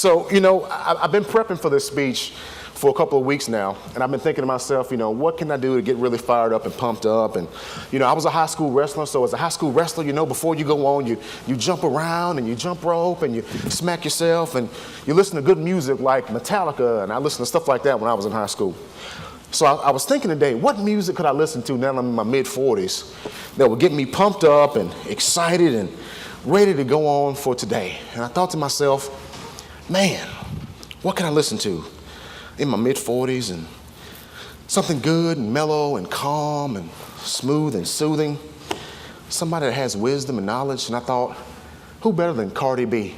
So, I've been prepping for this speech for a couple of weeks now, and I've been thinking to myself, what can I do to get really fired up and pumped up? And, I was a high school wrestler, so as a high school wrestler, before you go on, you jump around and you jump rope and you smack yourself and you listen to good music like Metallica, and I listened to stuff like that when I was in high school. So I was thinking today, what music could I listen to now that I'm in my mid-40s that would get me pumped up and excited and ready to go on for today? And I thought to myself, man, what can I listen to in my mid-40s, and something good and mellow and calm and smooth and soothing, somebody that has wisdom and knowledge. And I thought, who better than Cardi B?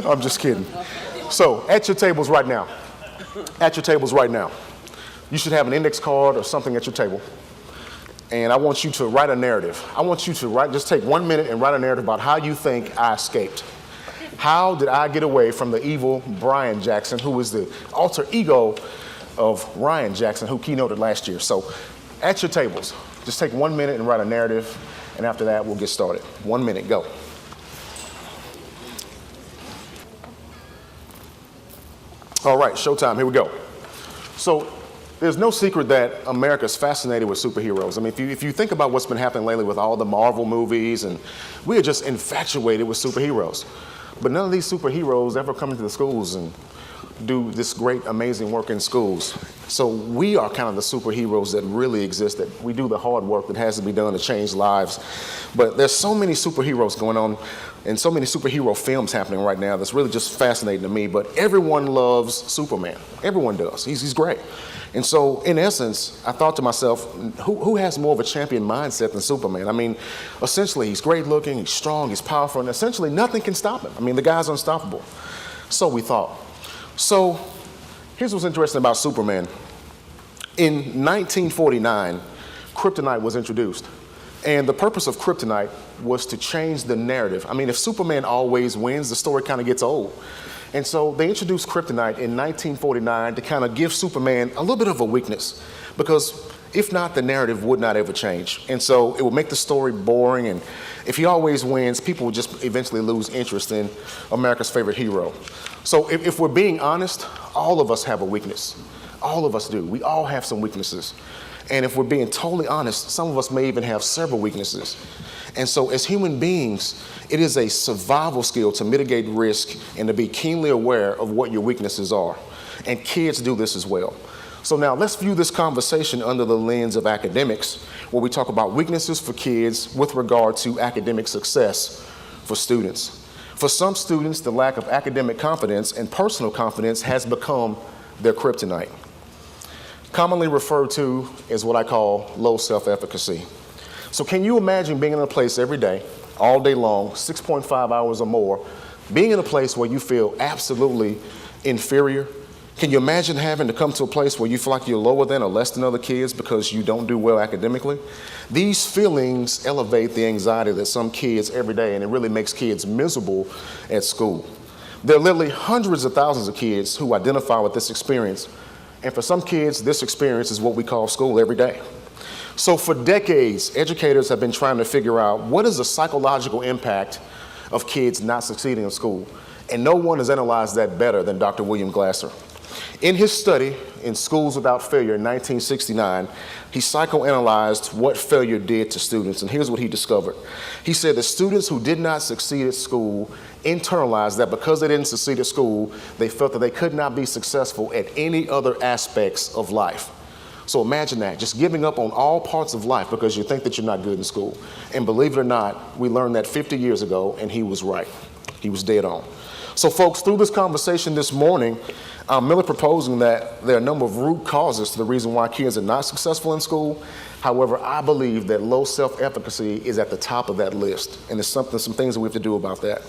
I'm just kidding. So at your tables right now, you should have an index card or something at your table. And I want you to write a narrative. I want you to just take 1 minute and write a narrative about how you think I escaped. How did I get away from the evil Brian Jackson, who is the alter ego of Ryan Jackson, who keynoted last year? So at your tables, just take 1 minute and write a narrative. And after that, we'll get started. 1 minute, go. All right, showtime, here we go. So there's no secret that America's fascinated with superheroes. I mean, if you think about what's been happening lately with all the Marvel movies, and we are just infatuated with superheroes. But none of these superheroes ever come into the schools and do this great, amazing work in schools. So we are kind of the superheroes that really exist, that we do the hard work that has to be done to change lives. But there's so many superheroes going on and so many superhero films happening right now that's really just fascinating to me. But everyone loves Superman. Everyone does. He's great. And so, in essence, I thought to myself, who has more of a champion mindset than Superman? I mean, essentially, he's great looking, he's strong, he's powerful, and essentially nothing can stop him. I mean, the guy's unstoppable. So we thought. So here's what's interesting about Superman. In 1949, Kryptonite was introduced. And the purpose of Kryptonite was to change the narrative. I mean, if Superman always wins, the story kind of gets old. And so they introduced Kryptonite in 1949 to kind of give Superman a little bit of a weakness, because if not, the narrative would not ever change. And so it would make the story boring, and if he always wins, people would just eventually lose interest in America's favorite hero. So if we're being honest, all of us have a weakness. All of us do. We all have some weaknesses. And if we're being totally honest, some of us may even have several weaknesses. And so as human beings, it is a survival skill to mitigate risk and to be keenly aware of what your weaknesses are. And kids do this as well. So now let's view this conversation under the lens of academics, where we talk about weaknesses for kids with regard to academic success for students. For some students, the lack of academic confidence and personal confidence has become their kryptonite, commonly referred to as what I call low self-efficacy. So can you imagine being in a place every day, all day long, 6.5 hours or more, being in a place where you feel absolutely inferior? Can you imagine having to come to a place where you feel like you're lower than or less than other kids because you don't do well academically? These feelings elevate the anxiety that some kids every day, and it really makes kids miserable at school. There are literally hundreds of thousands of kids who identify with this experience. And for some kids, this experience is what we call school every day. So for decades, educators have been trying to figure out what is the psychological impact of kids not succeeding in school. And no one has analyzed that better than Dr. William Glasser. In his study, In Schools Without Failure in 1969, he psychoanalyzed what failure did to students. And here's what he discovered. He said that students who did not succeed at school internalized that because they didn't succeed at school, they felt that they could not be successful at any other aspects of life. So imagine that, just giving up on all parts of life because you think that you're not good in school. And believe it or not, we learned that 50 years ago, and he was right. He was dead on. So folks, through this conversation this morning, I'm merely proposing that there are a number of root causes to the reason why kids are not successful in school. However, I believe that low self-efficacy is at the top of that list, and there's some things that we have to do about that.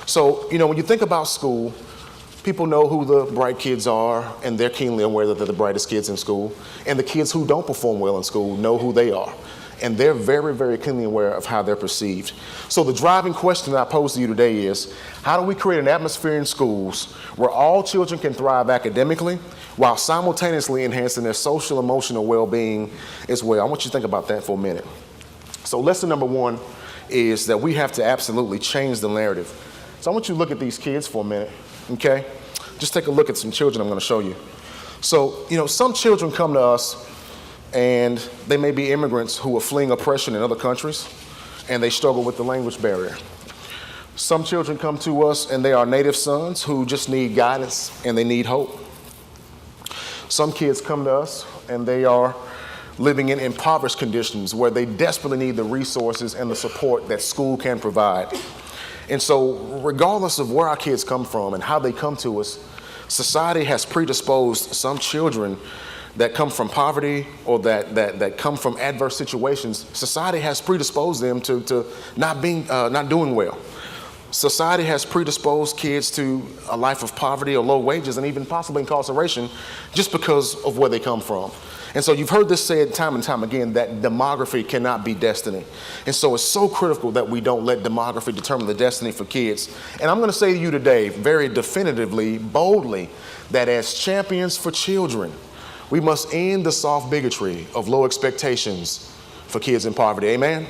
So, when you think about school, people know who the bright kids are, and they're keenly aware that they're the brightest kids in school. And the kids who don't perform well in school know who they are. And they're very, very keenly aware of how they're perceived. So the driving question that I pose to you today is, how do we create an atmosphere in schools where all children can thrive academically while simultaneously enhancing their social, emotional well-being as well? I want you to think about that for a minute. So lesson number one is that we have to absolutely change the narrative. So I want you to look at these kids for a minute, okay? Just take a look at some children I'm going to show you. So, some children come to us and they may be immigrants who are fleeing oppression in other countries and they struggle with the language barrier. Some children come to us and they are native sons who just need guidance and they need hope. Some kids come to us and they are living in impoverished conditions where they desperately need the resources and the support that school can provide. And so regardless of where our kids come from and how they come to us, society has predisposed some children that come from poverty or that come from adverse situations. Society has predisposed them to not doing well. Society has predisposed kids to a life of poverty or low wages and even possibly incarceration just because of where they come from. And so you've heard this said time and time again that demography cannot be destiny. And so it's so critical that we don't let demography determine the destiny for kids. And I'm going to say to you today very definitively, boldly, that as champions for children, we must end the soft bigotry of low expectations for kids in poverty. Amen?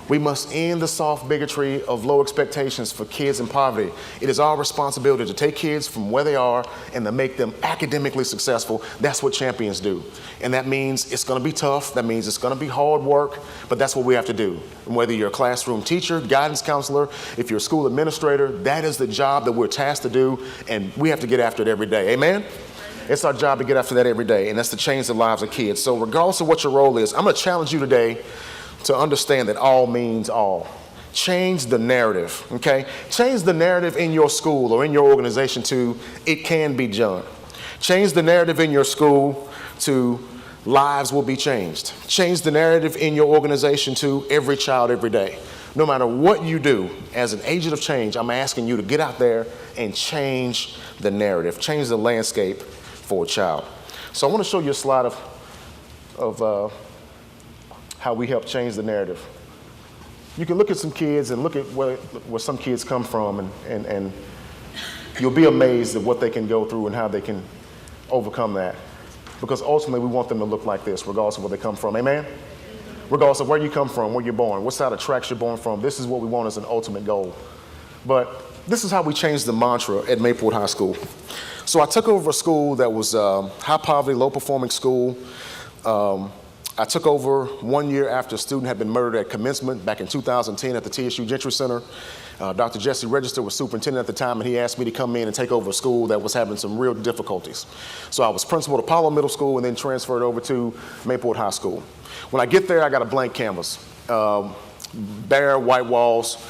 We must end the soft bigotry of low expectations for kids in poverty. It is our responsibility to take kids from where they are and to make them academically successful. That's what champions do. And that means it's going to be tough. That means it's going to be hard work, but that's what we have to do. And whether you're a classroom teacher, guidance counselor, if you're a school administrator, that is the job that we're tasked to do, and we have to get after it every day. Amen? It's our job to get after that every day, and that's to change the lives of kids. So regardless of what your role is, I'm going to challenge you today to understand that all means all. Change the narrative, okay? Change the narrative in your school or in your organization to it can be done. Change the narrative in your school to lives will be changed. Change the narrative in your organization to every child every day. No matter what you do as an agent of change, I'm asking you to get out there and change the narrative, change the landscape for a child. So I want to show you a slide of how we help change the narrative. You can look at some kids and look at where some kids come from, and you'll be amazed at what they can go through and how they can overcome that. Because ultimately we want them to look like this, regardless of where they come from. Amen? Regardless of where you come from, where you're born, what side of tracks you're born from, this is what we want as an ultimate goal. But this is how we changed the mantra at Maplewood High School. So I took over a school that was high poverty, low performing school. I took over 1 year after a student had been murdered at commencement back in 2010 at the TSU Gentry Center. Dr. Jesse Register was superintendent at the time, and he asked me to come in and take over a school that was having some real difficulties. So I was principal at Apollo Middle School and then transferred over to Maplewood High School. When I get there, I got a blank canvas. Bare white walls.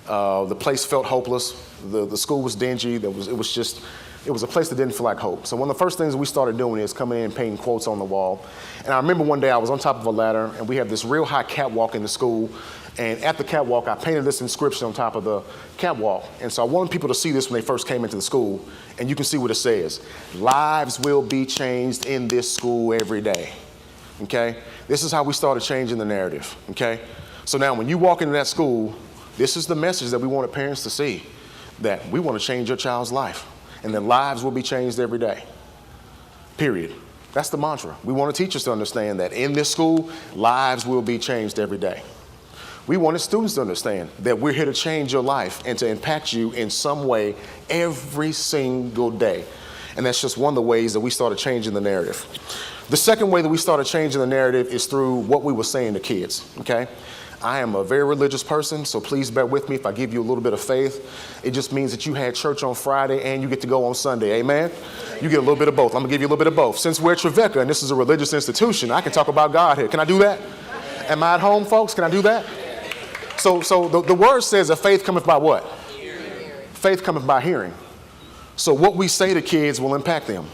The place felt hopeless. The school was dingy. It was a place that didn't feel like hope. So one of the first things we started doing is coming in and painting quotes on the wall. And I remember one day I was on top of a ladder, and we had this real high catwalk in the school. And at the catwalk, I painted this inscription on top of the catwalk. And so I wanted people to see this when they first came into the school. And you can see what it says. Lives will be changed in this school every day. Okay? This is how we started changing the narrative. Okay? So now when you walk into that school, this is the message that we wanted parents to see, that we want to change your child's life. And that lives will be changed every day, period. That's the mantra. We want teachers to understand that in this school, lives will be changed every day. We wanted students to understand that we're here to change your life and to impact you in some way every single day. And that's just one of the ways that we started changing the narrative. The second way that we started changing the narrative is through what we were saying to kids, okay? I am a very religious person, so please bear with me if I give you a little bit of faith. It just means that you had church on Friday and you get to go on Sunday, amen? You get a little bit of both. I'm gonna give you a little bit of both. Since we're at Trevecca and this is a religious institution, I can talk about God here. Can I do that? Am I at home, folks? Can I do that? So the word says that faith cometh by what? Hearing. Faith cometh by hearing. So what we say to kids will impact them.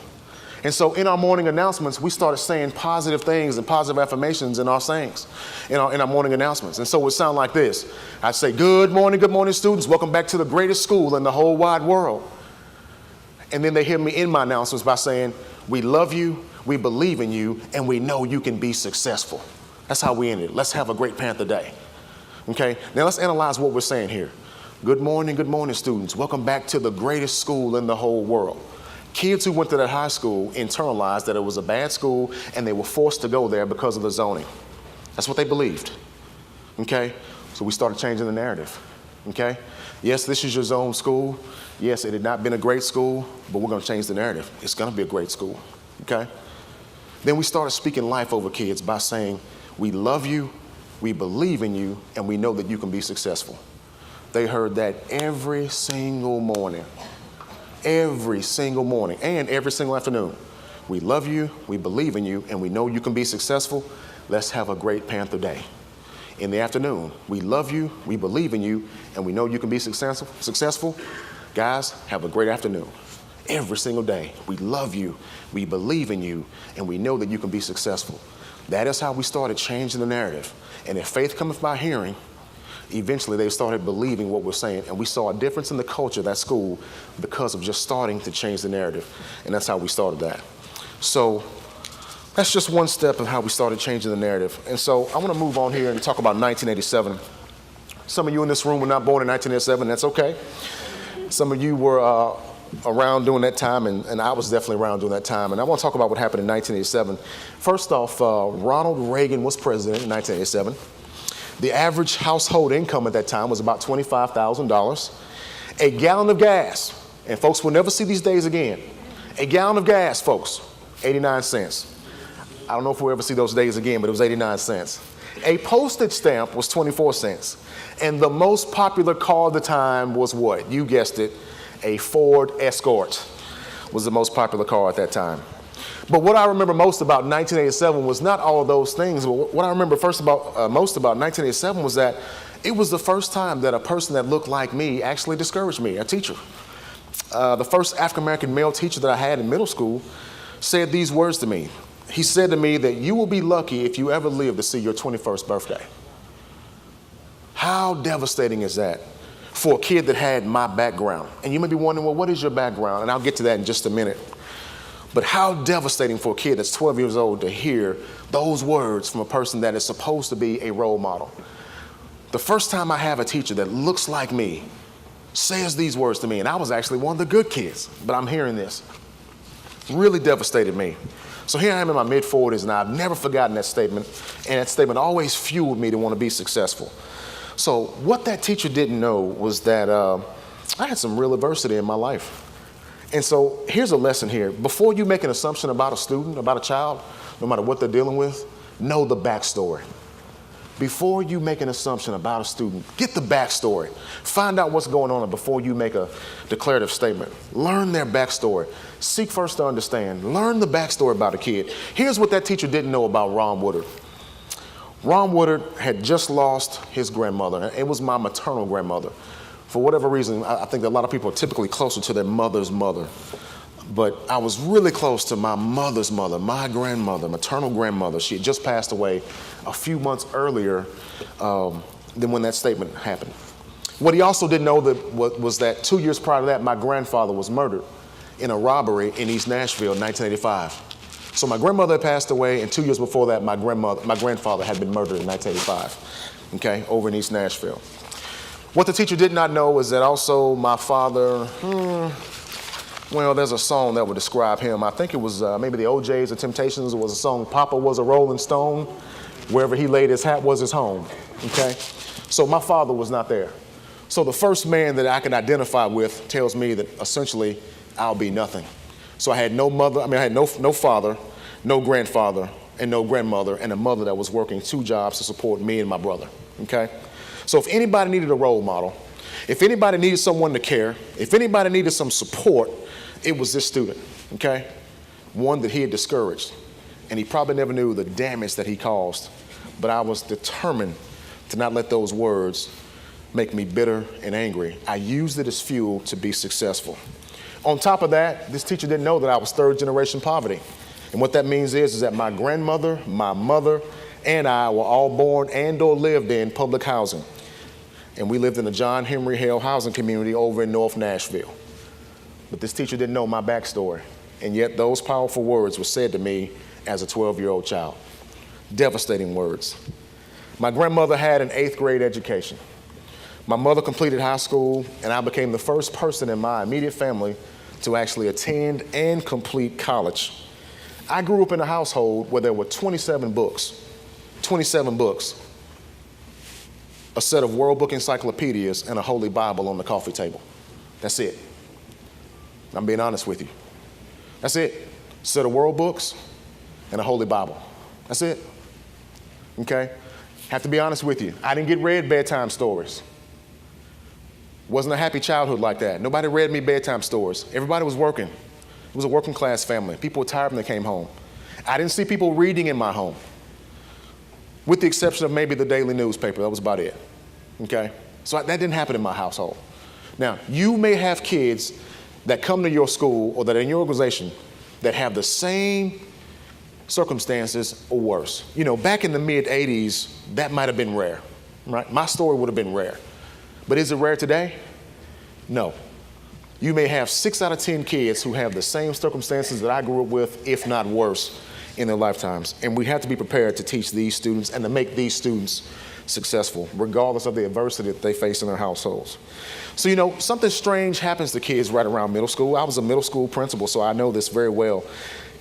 And so in our morning announcements, we started saying positive things and positive affirmations in our sayings, in our morning announcements. And so it would sound like this. I'd say, good morning, students. Welcome back to the greatest school in the whole wide world. And then they hear me in my announcements by saying, we love you, we believe in you, and we know you can be successful. That's how we ended it. Let's have a great Panther Day. Okay, now let's analyze what we're saying here. Good morning, students. Welcome back to the greatest school in the whole world. Kids who went to that high school internalized that it was a bad school and they were forced to go there because of the zoning. That's what they believed. Okay? So we started changing the narrative, okay? Yes, this is your zone school. Yes, it had not been a great school, but we're gonna change the narrative. It's gonna be a great school, okay? Then we started speaking life over kids by saying, we love you, we believe in you, and we know that you can be successful. They heard that every single morning, and every single afternoon. We love you, we believe in you, and we know you can be successful. Let's have a great Panther Day. In the afternoon, we love you, we believe in you, and we know you can be successful. Guys, have a great afternoon. Every single day, we love you, we believe in you, and we know that you can be successful. That is how we started changing the narrative. And if faith cometh by hearing, eventually they started believing what we're saying, and we saw a difference in the culture of that school because of just starting to change the narrative. And that's how we started that. So that's just one step of how we started changing the narrative. And so I want to move on here and talk about 1987. Some of you in this room were not born in 1987. That's okay. Some of you were around during that time, and I was definitely around during that time. And I want to talk about what happened in 1987. First off, Ronald Reagan was president in 1987. The average household income at that time was about $25,000. A gallon of gas, and folks will never see these days again. A gallon of gas, folks, 89 cents. I don't know if we'll ever see those days again, but it was 89 cents. A postage stamp was 24 cents. And the most popular car at the time was what? You guessed it, a Ford Escort was the most popular car at that time. But what I remember most about 1987 was not all of those things, but what I remember most about 1987 was that it was the first time that a person that looked like me actually discouraged me, a teacher. The first African-American male teacher that I had in middle school said these words to me. He said to me that you will be lucky if you ever live to see your 21st birthday. How devastating is that for a kid that had my background? And you may be wondering, well, what is your background? And I'll get to that in just a minute. But how devastating for a kid that's 12 years old to hear those words from a person that is supposed to be a role model. The first time I have a teacher that looks like me says these words to me, and I was actually one of the good kids, but I'm hearing this. Really devastated me. So here I am in my mid-40s, and I've never forgotten that statement, and that statement always fueled me to want to be successful. So what that teacher didn't know was that I had some real adversity in my life. And so here's a lesson here. Before you make an assumption about a student, about a child, no matter what they're dealing with, know the backstory. Before you make an assumption about a student, get the backstory. Find out what's going on before you make a declarative statement. Learn their backstory. Seek first to understand. Learn the backstory about a kid. Here's what that teacher didn't know about Ron Woodard. Ron Woodard had just lost his grandmother. It was my maternal grandmother. For whatever reason, I think that a lot of people are typically closer to their mother's mother. But I was really close to my mother's mother, my grandmother, maternal grandmother. She had just passed away a few months earlier than when that statement happened. What he also didn't know was that 2 years prior to that, my grandfather was murdered in a robbery in East Nashville in 1985. So my grandmother had passed away, and 2 years before that, my grandfather had been murdered in 1985, okay, over in East Nashville. What the teacher did not know is that also my father, well, there's a song that would describe him. I think it was maybe the OJ's or Temptations. It was a song, Papa was a Rolling Stone. Wherever he laid his hat was his home, okay? So my father was not there. So the first man that I can identify with tells me that essentially I'll be nothing. So I had no mother, I had no father, no grandfather, and no grandmother, and a mother that was working 2 jobs to support me and my brother, okay? So if anybody needed a role model, if anybody needed someone to care, if anybody needed some support, it was this student, okay? One that he had discouraged. And he probably never knew the damage that he caused. But I was determined to not let those words make me bitter and angry. I used it as fuel to be successful. On top of that, this teacher didn't know that I was 3rd generation poverty. And what that means is that my grandmother, my mother, and I were all born and or lived in public housing. And we lived in the John Henry Hale housing community over in North Nashville. But this teacher didn't know my backstory. And yet those powerful words were said to me as a 12-year-old child. Devastating words. My grandmother had an 8th grade education. My mother completed high school, and I became the first person in my immediate family to actually attend and complete college. I grew up in a household where there were 27 books. 27 books. a set of World Book encyclopedias, and a Holy Bible on the coffee table. That's it. I'm being honest with you. That's it. A set of World Books and a Holy Bible. That's it. Okay? Have to be honest with you. I didn't get read bedtime stories. Wasn't a happy childhood like that. Nobody read me bedtime stories. Everybody was working. It was a working class family. People were tired when they came home. I didn't see people reading in my home, with the exception of maybe the daily newspaper. That was about it. Okay? So that didn't happen in my household. Now, you may have kids that come to your school or that are in your organization that have the same circumstances or worse. You know, back in the mid-'80s, that might have been rare, right? My story would have been rare. But is it rare today? No. You may have 6 out of 10 kids who have the same circumstances that I grew up with, if not worse, in their lifetimes. And we have to be prepared to teach these students and to make these students successful, regardless of the adversity that they face in their households. So, you know, something strange happens to kids right around middle school. I was a middle school principal, so I know this very well.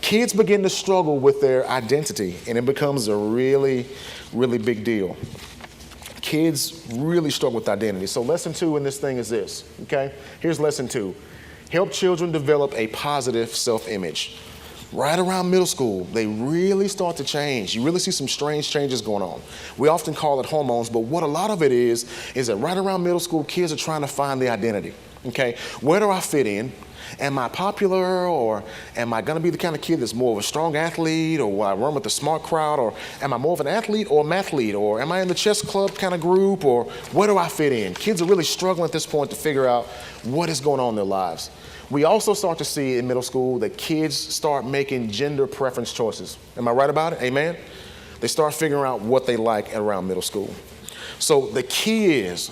Kids begin to struggle with their identity, and it becomes a really, really big deal. Kids really struggle with identity. So lesson 2 in this thing is this, okay? Here's lesson 2. Help children develop a positive self-image. Right around middle school, they really start to change. You really see some strange changes going on. We often call it hormones, but what a lot of it is that right around middle school, kids are trying to find the identity, okay? Where do I fit in? Am I popular, or am I going to be the kind of kid that's more of a strong athlete, or will I run with the smart crowd, or am I more of an athlete or a mathlete, or am I in the chess club kind of group, or where do I fit in? Kids are really struggling at this point to figure out what is going on in their lives. We also start to see in middle school that kids start making gender preference choices. Am I right about it? Amen? They start figuring out what they like around middle school. So the key is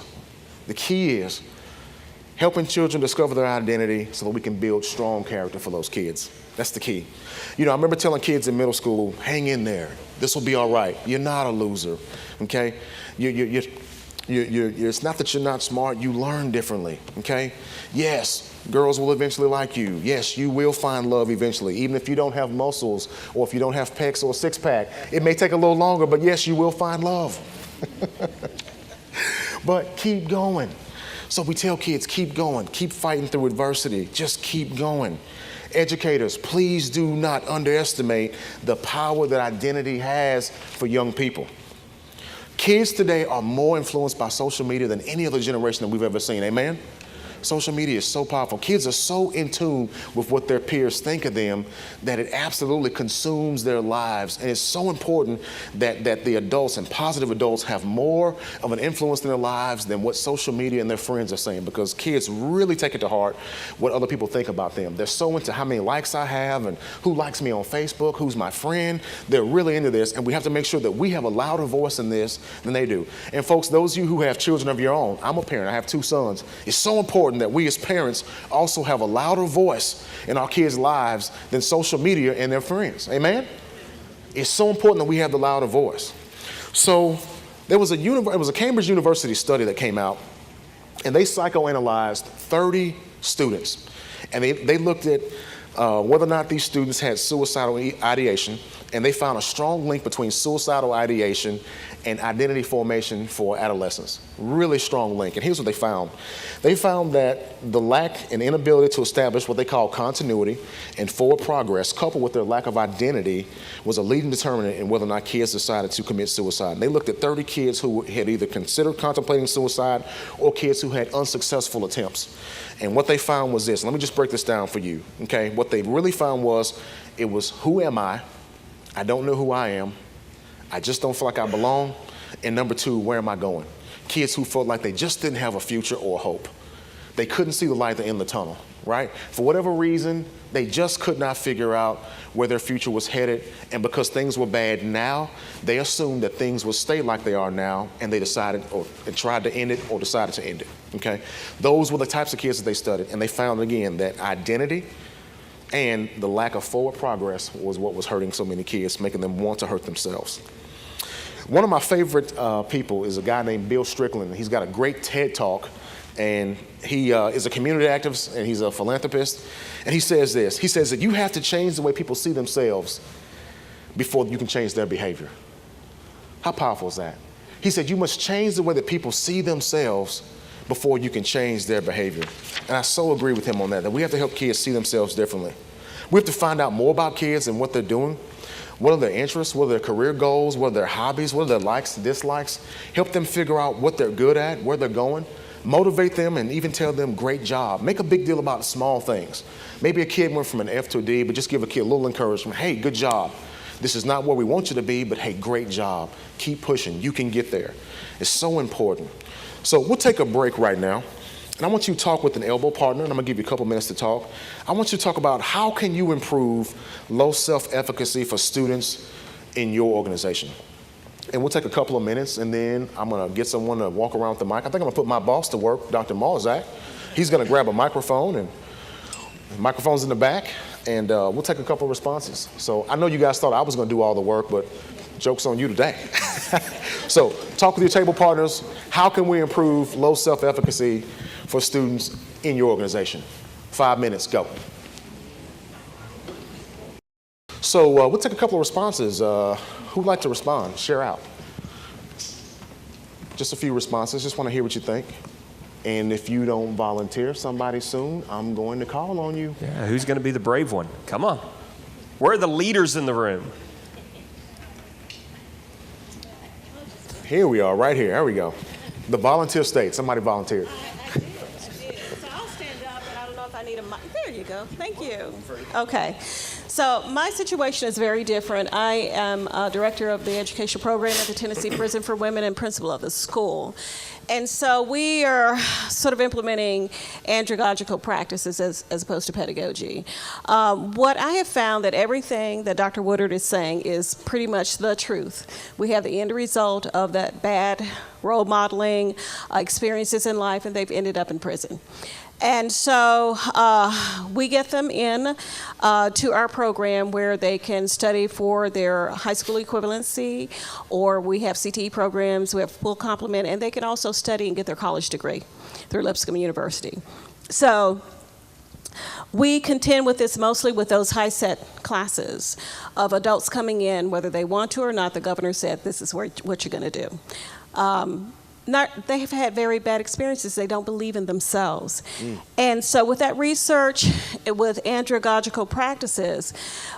helping children discover their identity so that we can build strong character for those kids. That's the key. You know, I remember telling kids in middle school, hang in there. This will be all right. You're not a loser, okay? It's not that you're not smart. You learn differently, okay? Yes, girls will eventually like you. Yes, you will find love eventually, even if you don't have muscles or if you don't have pecs or a six-pack. It may take a little longer, but yes, you will find love. But keep going. So we tell kids, keep going, keep fighting through adversity, just keep going. Educators, please do not underestimate the power that identity has for young people. Kids today are more influenced by social media than any other generation that we've ever seen, amen? Social media is so powerful. Kids are so in tune with what their peers think of them that it absolutely consumes their lives. And it's so important that the adults and positive adults have more of an influence in their lives than what social media and their friends are saying, because kids really take it to heart what other people think about them. They're so into how many likes I have and who likes me on Facebook, who's my friend. They're really into this, and we have to make sure that we have a louder voice in this than they do. And folks, those of you who have children of your own, I'm a parent, I have 2 sons. It's so important that we as parents also have a louder voice in our kids' lives than social media and their friends. Amen? It's so important that we have the louder voice. So it was a Cambridge University study that came out, and they psychoanalyzed 30 students. And they looked at whether or not these students had suicidal ideation, and they found a strong link between suicidal ideation and identity formation for adolescents. Really strong link. And here's what they found. They found that the lack and inability to establish what they call continuity and forward progress, coupled with their lack of identity, was a leading determinant in whether or not kids decided to commit suicide. And they looked at 30 kids who had either considered contemplating suicide or kids who had unsuccessful attempts. And what they found was this. Let me just break this down for you, okay? What they really found was, it was, who am I? I don't know who I am. I just don't feel like I belong. And number 2, where am I going? Kids who felt like they just didn't have a future or hope. They couldn't see the light at the end of the tunnel, right? For whatever reason, they just could not figure out where their future was headed. And because things were bad now, they assumed that things would stay like they are now, and they decided or tried to end it or decided to end it, okay? Those were the types of kids that they studied. And they found, again, that identity and the lack of forward progress was what was hurting so many kids, making them want to hurt themselves. One of my favorite people is a guy named Bill Strickland. He's got a great TED Talk, and he is a community activist, and he's a philanthropist. And he says this. He says that you have to change the way people see themselves before you can change their behavior. How powerful is that? He said, you must change the way that people see themselves before you can change their behavior. And I so agree with him on that we have to help kids see themselves differently. We have to find out more about kids and what they're doing. What are their interests? What are their career goals? What are their hobbies? What are their likes, dislikes? Help them figure out what they're good at, where they're going. Motivate them and even tell them, great job. Make a big deal about small things. Maybe a kid went from an F to a D, but just give a kid a little encouragement. Hey, good job. This is not where we want you to be, but hey, great job. Keep pushing. You can get there. It's so important. So we'll take a break right now. And I want you to talk with an elbow partner, and I'm going to give you a couple minutes to talk. I want you to talk about how can you improve low self-efficacy for students in your organization. And we'll take a couple of minutes, and then I'm going to get someone to walk around with the mic. I think I'm going to put my boss to work, Dr. Malzak. He's going to grab a microphone, and the microphone's in the back, and we'll take a couple of responses. So I know you guys thought I was going to do all the work, but joke's on you today. So talk with your table partners. How can we improve low self-efficacy for students in your organization? 5 minutes, go. So we'll take a couple of responses. Who'd like to respond? Share out. Just a few responses. Just want to hear what you think. And if you don't volunteer somebody soon, I'm going to call on you. Yeah, who's going to be the brave one? Come on. Where are the leaders in the room? Here we are, right here. There we go. The volunteer state. Somebody volunteered. I did. So I'll stand up, but I don't know if I need a mic. There you go. Thank you. Okay. So my situation is very different. I am a director of the education program at the Tennessee Prison for Women and principal of the school. And so we are sort of implementing andragogical practices as opposed to pedagogy. What I have found that everything that Dr. Woodard is saying is pretty much the truth. We have the end result of that bad role modeling experiences in life, and they've ended up in prison. And so we get them in to our program where they can study for their high school equivalency, or we have CTE programs, we have full complement, and they can also study and get their college degree through Lipscomb University. So we contend with this mostly with those high set classes of adults coming in, whether they want to or not. The governor said, this is what you're going to do. They have had very bad experiences. They don't believe in themselves. And so with that research, with andragogical practices,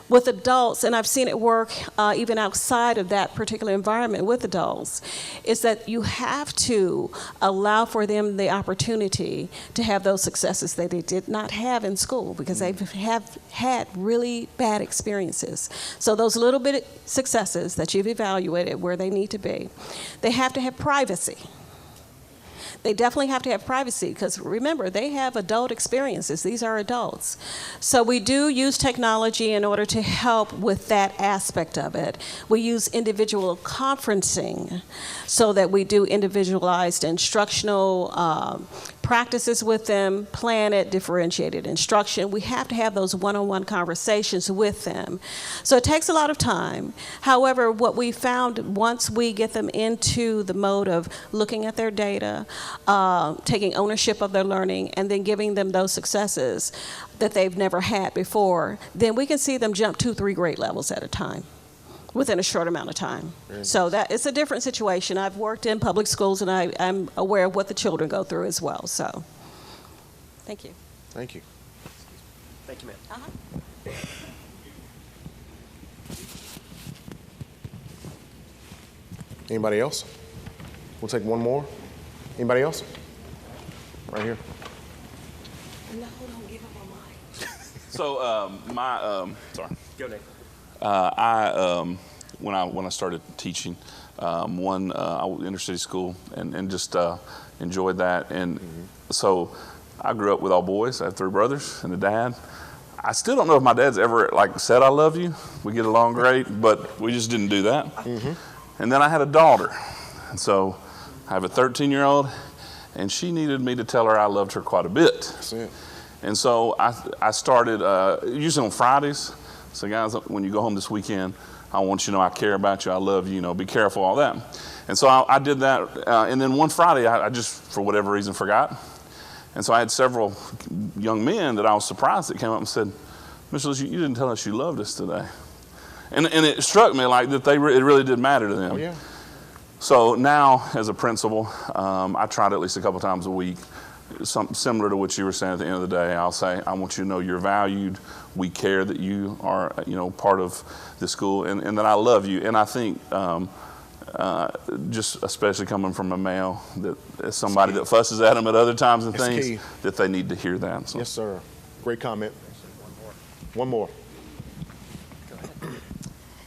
with adults, and I've seen it work even outside of that particular environment with adults, is that you have to allow for them the opportunity to have those successes that they did not have in school because they have had really bad experiences. So those little bit successes that you've evaluated where they need to be, they have to have privacy. They definitely have to have privacy because remember, they have adult experiences. These are adults. So we do use technology in order to help with that aspect of it. We use individual conferencing so that we do individualized instructional practices with them, plan it, differentiated instruction. We have to have those one-on-one conversations with them. So it takes a lot of time. However, what we found once we get them into the mode of looking at their data, taking ownership of their learning, and then giving them those successes that they've never had before, then we can see them jump 2-3 grade levels at a time within a short amount of time. So that it's a different situation. I've worked in public schools, and I'm aware of what the children go through as well. So, thank you. Thank you. Thank you, ma'am. Anybody else? We'll take one more. Anybody else? Right here. No, don't give up on mine. So sorry. Go, Nick. When I started teaching, I went to inner city school and just enjoyed that. And so I grew up with all boys. I have 3 brothers and a dad. I still don't know if my dad's ever said I love you. We get along great, but we just didn't do that. And then I had a daughter, and so I have a 13-year-old, and she needed me to tell her I loved her quite a bit. That's it. And so I started usually on Fridays. So guys, when you go home this weekend, I want you to know I care about you, I love you, be careful, all that. And so I did that, and then one Friday I just, for whatever reason, forgot. And so I had several young men that I was surprised that came up and said, Mr. Lewis, you didn't tell us you loved us today. And it struck me like that it really did matter to them. Oh, yeah. So now, as a principal, I try to at least a couple times a week, something similar to what you were saying at the end of the day. I'll say, I want you to know you're valued. We care that you are, part of the school, and that I love you. And I think, just especially coming from a male, that as somebody that fusses at them at other times and things, key. that they need to hear that. So. Yes, sir. Great comment. One more.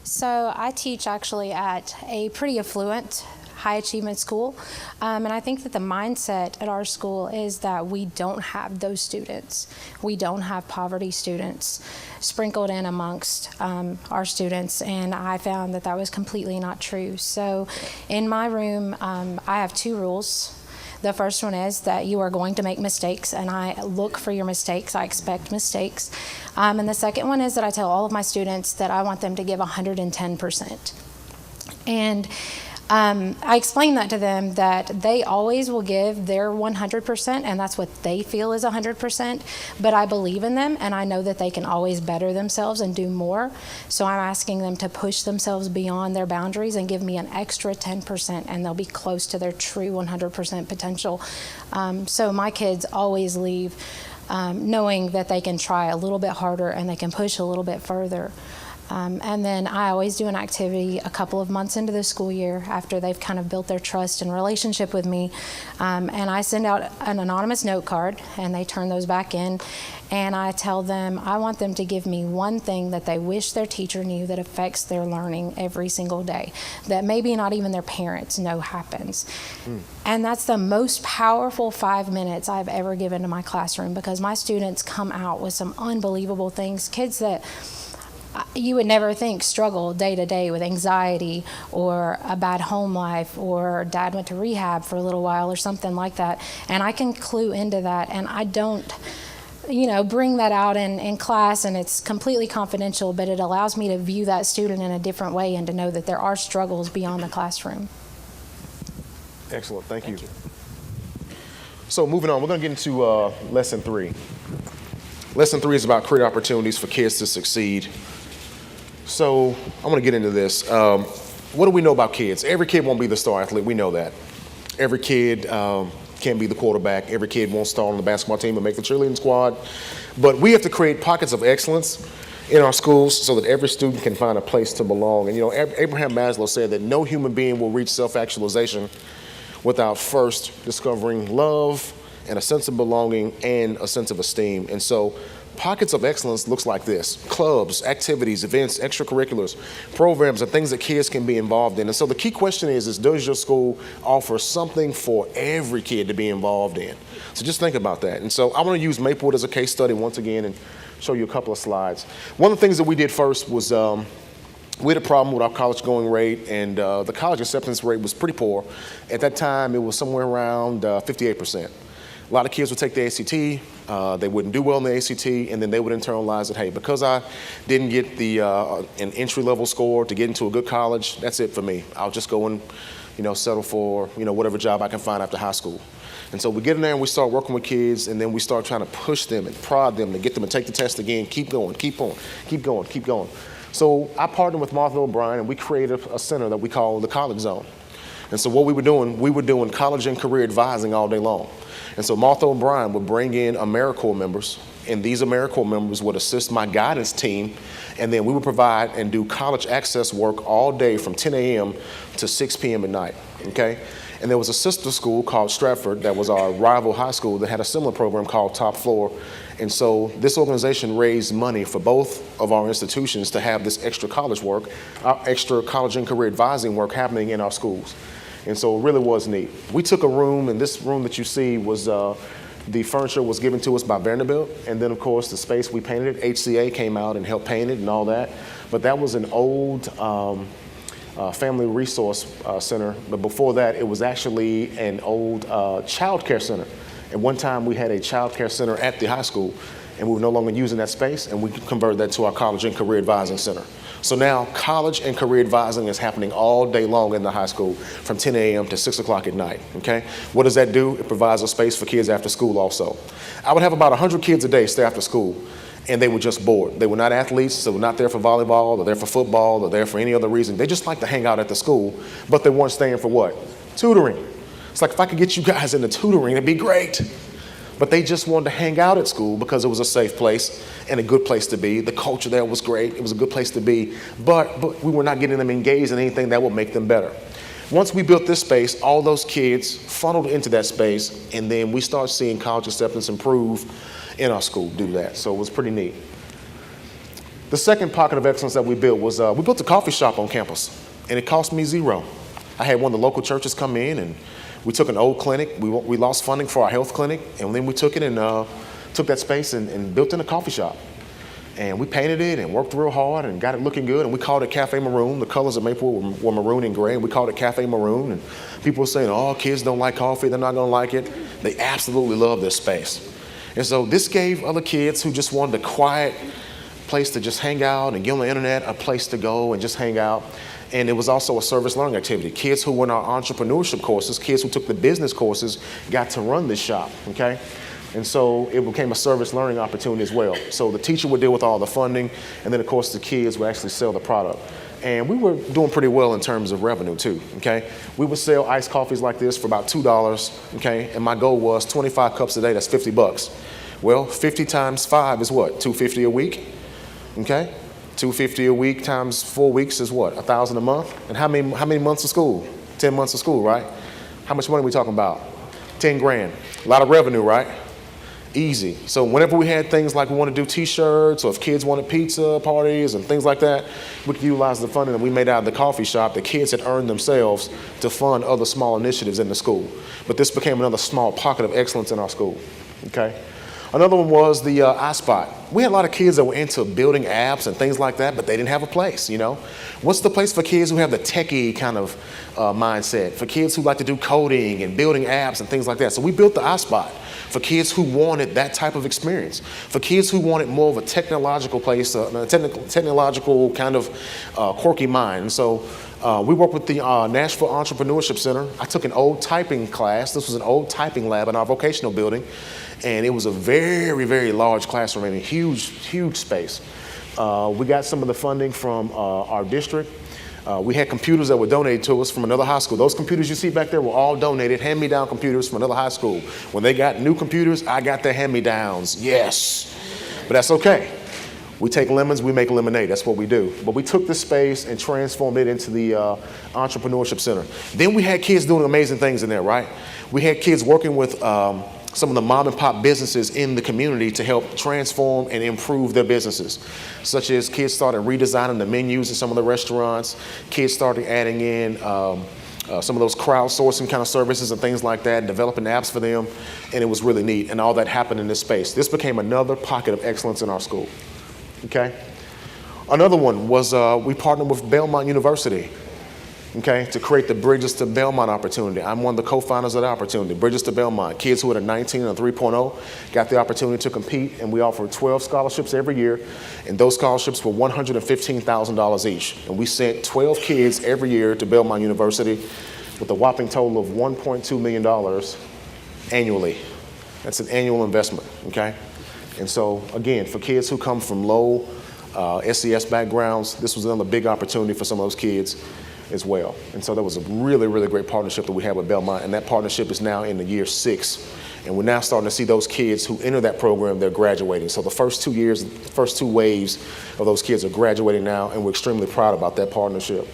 So I teach actually at a pretty affluent, high achievement school. And I think that the mindset at our school is that we don't have those students. We don't have poverty students sprinkled in amongst our students. And I found that that was completely not true. So in my room, I have 2 rules. The first one is that you are going to make mistakes, and I look for your mistakes. I expect mistakes. And the second one is that I tell all of my students that I want them to give 110%. And I explain that to them, that they always will give their 100%, and that's what they feel is 100%. But I believe in them, and I know that they can always better themselves and do more. So I'm asking them to push themselves beyond their boundaries and give me an extra 10%, and they'll be close to their true 100% potential. So my kids always leave knowing that they can try a little bit harder and they can push a little bit further. And then I always do an activity a couple of months into the school year after they've kind of built their trust and relationship with me. And I send out an anonymous note card, and they turn those back in. And I tell them I want them to give me one thing that they wish their teacher knew that affects their learning every single day, that maybe not even their parents know happens. And that's the most powerful 5 minutes I've ever given to my classroom, because my students come out with some unbelievable things. Kids that you would never think struggle day to day with anxiety or a bad home life, or dad went to rehab for a little while or something like that. And I can clue into that, and I don't, bring that out in class, and it's completely confidential, but it allows me to view that student in a different way and to know that there are struggles beyond the classroom. Excellent. Thank you. So moving on, we're going to get into lesson 3. Lesson 3 is about create opportunities for kids to succeed. So I'm going to get into this. What do we know about kids? Every kid won't be the star athlete. We know that. Every kid can't be the quarterback. Every kid won't start on the basketball team and make the cheerleading squad. But we have to create pockets of excellence in our schools so that every student can find a place to belong. And Abraham Maslow said that no human being will reach self-actualization without first discovering love and a sense of belonging and a sense of esteem. And so pockets of excellence looks like this: clubs, activities, events, extracurriculars, programs, and things that kids can be involved in. And so the key question is does your school offer something for every kid to be involved in? So just think about that. And so I want to use Maplewood as a case study once again and show you a couple of slides. One of the things that we did first was we had a problem with our college going rate, and the college acceptance rate was pretty poor. At that time, it was somewhere around 58%. A lot of kids would take the ACT, they wouldn't do well in the ACT, and then they would internalize that, hey, because I didn't get an entry-level score to get into a good college, that's it for me. I'll just go and, settle for, whatever job I can find after high school. And so we get in there and we start working with kids, and then we start trying to push them and prod them to get them to take the test again, keep going, keep on, keep going, keep going. So I partnered with Martha O'Brien, and we created a center that we call the College Zone. And so what we were doing college and career advising all day long. And so Martha O'Brien would bring in AmeriCorps members, and these AmeriCorps members would assist my guidance team, and then we would provide and do college access work all day from 10 a.m. to 6 p.m. at night, okay? And there was a sister school called Stratford that was our rival high school that had a similar program called Top Floor. And so this organization raised money for both of our institutions to have this extra college work, extra college and career advising work happening in our schools. And so it really was neat. We took a room, and this room that you see was, the furniture was given to us by Vanderbilt. And then, of course, the space we painted it, HCA came out and helped paint it and all that. But that was an old family resource center. But before that, it was actually an old child care center. At one time, we had a child care center at the high school, and we were no longer using that space, and we converted that to our college and career advising center. So now college and career advising is happening all day long in the high school from 10 a.m. to 6 o'clock at night, okay? What does that do? It provides a space for kids after school also. I would have about 100 kids a day stay after school, and they were just bored. They were not athletes, they were not there for volleyball, or there for football, or there for any other reason. They just like to hang out at the school, but they weren't staying for what? Tutoring. It's like, if I could get you guys into tutoring, it'd be great. But they just wanted to hang out at school because it was a safe place and a good place to be. The culture there was great. It was a good place to be. But we were not getting them engaged in anything that would make them better. Once we built this space, all those kids funneled into that space, and then we started seeing college acceptance improve in our school due to that. So it was pretty neat. The second pocket of excellence that we built was we built a coffee shop on campus, and it cost me $0. I had one of the local churches come in, and we took an old clinic. We lost funding for our health clinic, and then we took it and took that space and built in a coffee shop. And we painted it and worked real hard and got it looking good, and we called it Cafe Maroon. The colors of Maplewood were maroon and gray, and we called it Cafe Maroon. And people were saying, oh, kids don't like coffee, they're not gonna like it. They absolutely love this space. And so this gave other kids who just wanted a quiet place to just hang out and get on the internet, a place to go and just hang out. And it was also a service learning activity. Kids who were in our entrepreneurship courses, kids who took the business courses, got to run this shop, okay? And so it became a service learning opportunity as well. So the teacher would deal with all the funding, and then of course the kids would actually sell the product. And we were doing pretty well in terms of revenue too, okay? We would sell iced coffees like this for about $2, okay? And my goal was 25 cups a day, that's $50. Well, 50 times 5 is what, $250 a week, okay? $250 a week times 4 weeks is what, $1,000 a month? And how many months of school? 10 months of school, right? How much money are we talking about? 10 grand. A lot of revenue, right? Easy. So whenever we had things like we want to do t-shirts, or if kids wanted pizza parties and things like that, we could utilize the funding that we made out of the coffee shop. The kids had earned themselves to fund other small initiatives in the school. But this became another small pocket of excellence in our school, okay? Another one was the iSpot. We had a lot of kids that were into building apps and things like that, but they didn't have a place, you know? What's the place for kids who have the techie kind of mindset, for kids who like to do coding and building apps and things like that? So we built the iSpot for kids who wanted that type of experience, for kids who wanted more of a technological place, a technological kind of quirky mind. And so we worked with the Nashville Entrepreneurship Center. I took an old typing class. This was an old typing lab in our vocational building. And it was a very, very large classroom and a huge space. We got some of the funding from our district. We had computers that were donated to us from another high school. Those computers you see back there were all donated, hand-me-down computers from another high school. When they got new computers, I got their hand-me-downs, yes. But that's okay. We take lemons, we make lemonade, that's what we do. But we took this space and transformed it into the Entrepreneurship Center. Then we had kids doing amazing things in there, right? We had kids working with some of the mom and pop businesses in the community to help transform and improve their businesses, such as kids started redesigning the menus in some of the restaurants, kids started adding in some of those crowdsourcing kind of services and things like that, developing apps for them, and it was really neat, and all that happened in this space. This became another pocket of excellence in our school, okay? Another one was we partnered with Belmont University, okay, to create the Bridges to Belmont opportunity. I'm one of the co-founders of the opportunity, Bridges to Belmont. Kids who had a 19 and a 3.0 got the opportunity to compete, and we offer 12 scholarships every year, and those scholarships were $115,000 each. And we sent 12 kids every year to Belmont University with a whopping total of $1.2 million annually. That's an annual investment, okay? And so, again, for kids who come from low SES backgrounds, this was another big opportunity for some of those kids as well. And so that was a really, really great partnership that we had with Belmont, and that partnership is now in the year 6. And we're now starting to see those kids who enter that program, they're graduating. So the first 2 years, the first 2 waves of those kids are graduating now, and we're extremely proud about that partnership.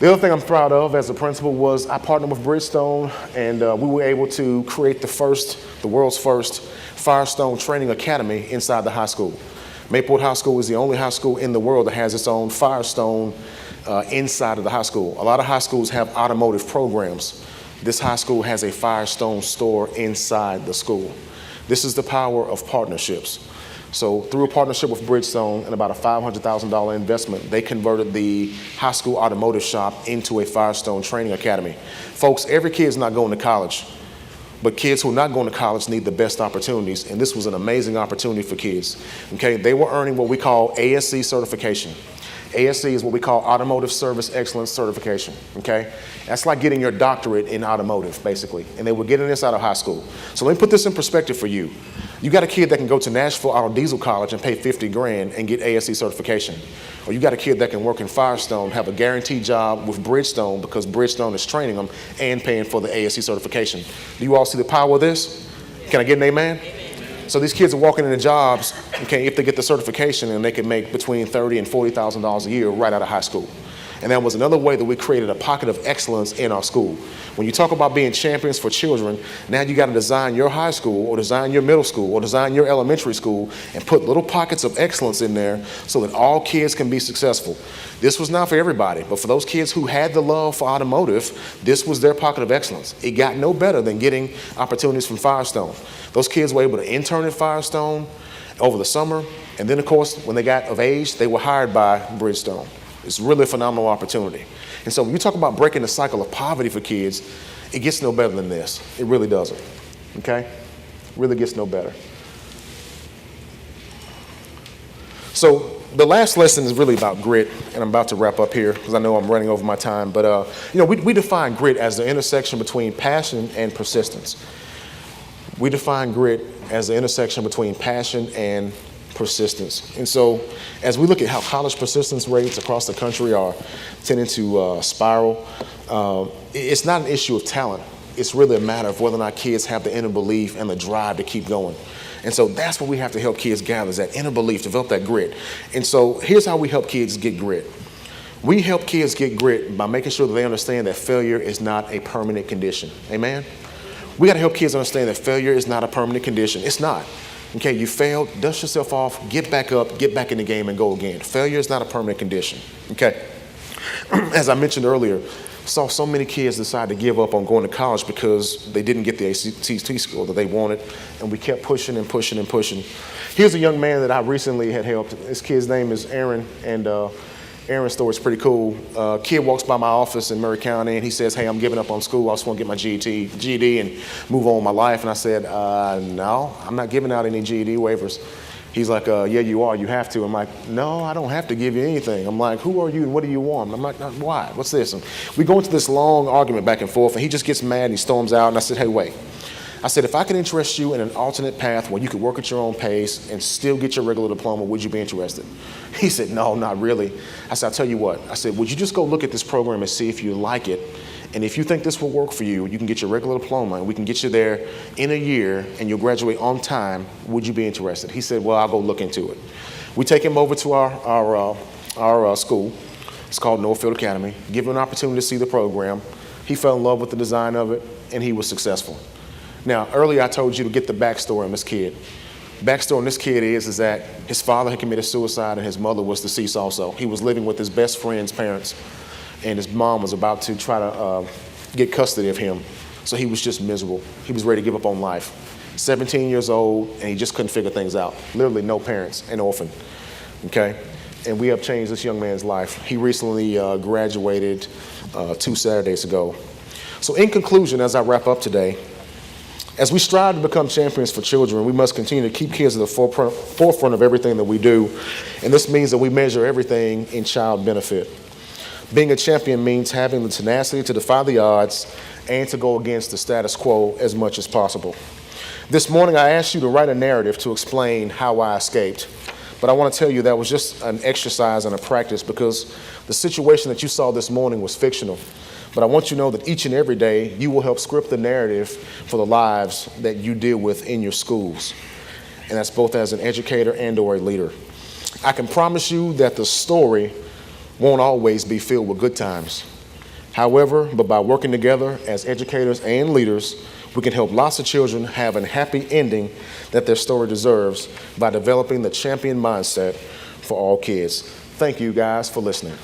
The other thing I'm proud of as a principal was I partnered with Bridgestone, and we were able to create the world's first Firestone Training Academy inside the high school. Maplewood High School is the only high school in the world that has its own Firestone inside of the high school. A lot of high schools have automotive programs. This high school has a Firestone store inside the school. This is the power of partnerships. So through a partnership with Bridgestone and about a $500,000 investment, they converted the high school automotive shop into a Firestone Training Academy. Folks, every kid's not going to college, but kids who are not going to college need the best opportunities, and this was an amazing opportunity for kids. Okay, they were earning what we call ASC certification. ASC is what we call Automotive Service Excellence Certification, okay? That's like getting your doctorate in automotive, basically, and they were getting this out of high school. So let me put this in perspective for you. You got a kid that can go to Nashville Auto Diesel College and pay 50 grand and get ASE certification. Or you got a kid that can work in Firestone, have a guaranteed job with Bridgestone because Bridgestone is training them and paying for the ASE certification. Do you all see the power of this? Can I get an amen? So these kids are walking into jobs, okay, if they get the certification, and they can make between $30,000 and $40,000 a year right out of high school. And that was another way that we created a pocket of excellence in our school. When you talk about being champions for children, now you got to design your high school or design your middle school or design your elementary school and put little pockets of excellence in there so that all kids can be successful. This was not for everybody, but for those kids who had the love for automotive, this was their pocket of excellence. It got no better than getting opportunities from Firestone. Those kids were able to intern at Firestone over the summer, and then of course, when they got of age, they were hired by Bridgestone. It's really a phenomenal opportunity. And so when you talk about breaking the cycle of poverty for kids, it gets no better than this. It really doesn't, okay? Really gets no better. So the last lesson is really about grit, and I'm about to wrap up here because I know I'm running over my time. But we define grit as the intersection between passion and persistence. We define grit as the intersection between passion and persistence. And so as we look at how college persistence rates across the country are tending to spiral, it's not an issue of talent. It's really a matter of whether or not kids have the inner belief and the drive to keep going. And so that's what we have to help kids gather, is that inner belief, develop that grit. And so here's how we help kids get grit. We help kids get grit by making sure that they understand that failure is not a permanent condition. Amen? We got to help kids understand that failure is not a permanent condition. It's not. Okay, you failed, dust yourself off, get back up, get back in the game and go again. Failure is not a permanent condition. Okay. As I mentioned earlier, saw so many kids decide to give up on going to college because they didn't get the ACT score that they wanted, and we kept pushing and pushing and pushing. Here's a young man that I recently had helped. This kid's name is Aaron, and Aaron's story is pretty cool. Kid walks by my office in Murray County, and he says, "Hey, I'm giving up on school. I just want to get my GED and move on with my life." And I said, "No, I'm not giving out any GED waivers." He's like, "Yeah, you are. You have to." I'm like, "No, I don't have to give you anything." I'm like, "Who are you and what do you want?" I'm like, "Why? What's this?" And we go into this long argument back and forth, and he just gets mad and he storms out. And I said, "Hey, wait." I said, "If I can interest you in an alternate path where you could work at your own pace and still get your regular diploma, would you be interested?" He said, "No, not really." I said, "I'll tell you what." I said, "Would you just go look at this program and see if you like it? And if you think this will work for you, you can get your regular diploma and we can get you there in a year and you'll graduate on time. Would you be interested?" He said, "Well, I'll go look into it." We take him over to our school. It's called Northfield Academy. Give him an opportunity to see the program. He fell in love with the design of it and he was successful. Now, earlier I told you to get the backstory on this kid. Backstory on this kid is that his father had committed suicide and his mother was deceased also. He was living with his best friend's parents, and his mom was about to try to get custody of him. So he was just miserable. He was ready to give up on life. 17 years old, and he just couldn't figure things out. Literally no parents, an orphan, okay? And we have changed this young man's life. He recently graduated 2 Saturdays ago. So in conclusion, as I wrap up today, as we strive to become champions for children, we must continue to keep kids at the forefront of everything that we do. And this means that we measure everything in child benefit. Being a champion means having the tenacity to defy the odds and to go against the status quo as much as possible. This morning, I asked you to write a narrative to explain how I escaped. But I want to tell you that was just an exercise and a practice because the situation that you saw this morning was fictional. But I want you to know that each and every day, you will help script the narrative for the lives that you deal with in your schools. And that's both as an educator and or a leader. I can promise you that the story won't always be filled with good times. However, but by working together as educators and leaders, we can help lots of children have a happy ending that their story deserves by developing the champion mindset for all kids. Thank you guys for listening.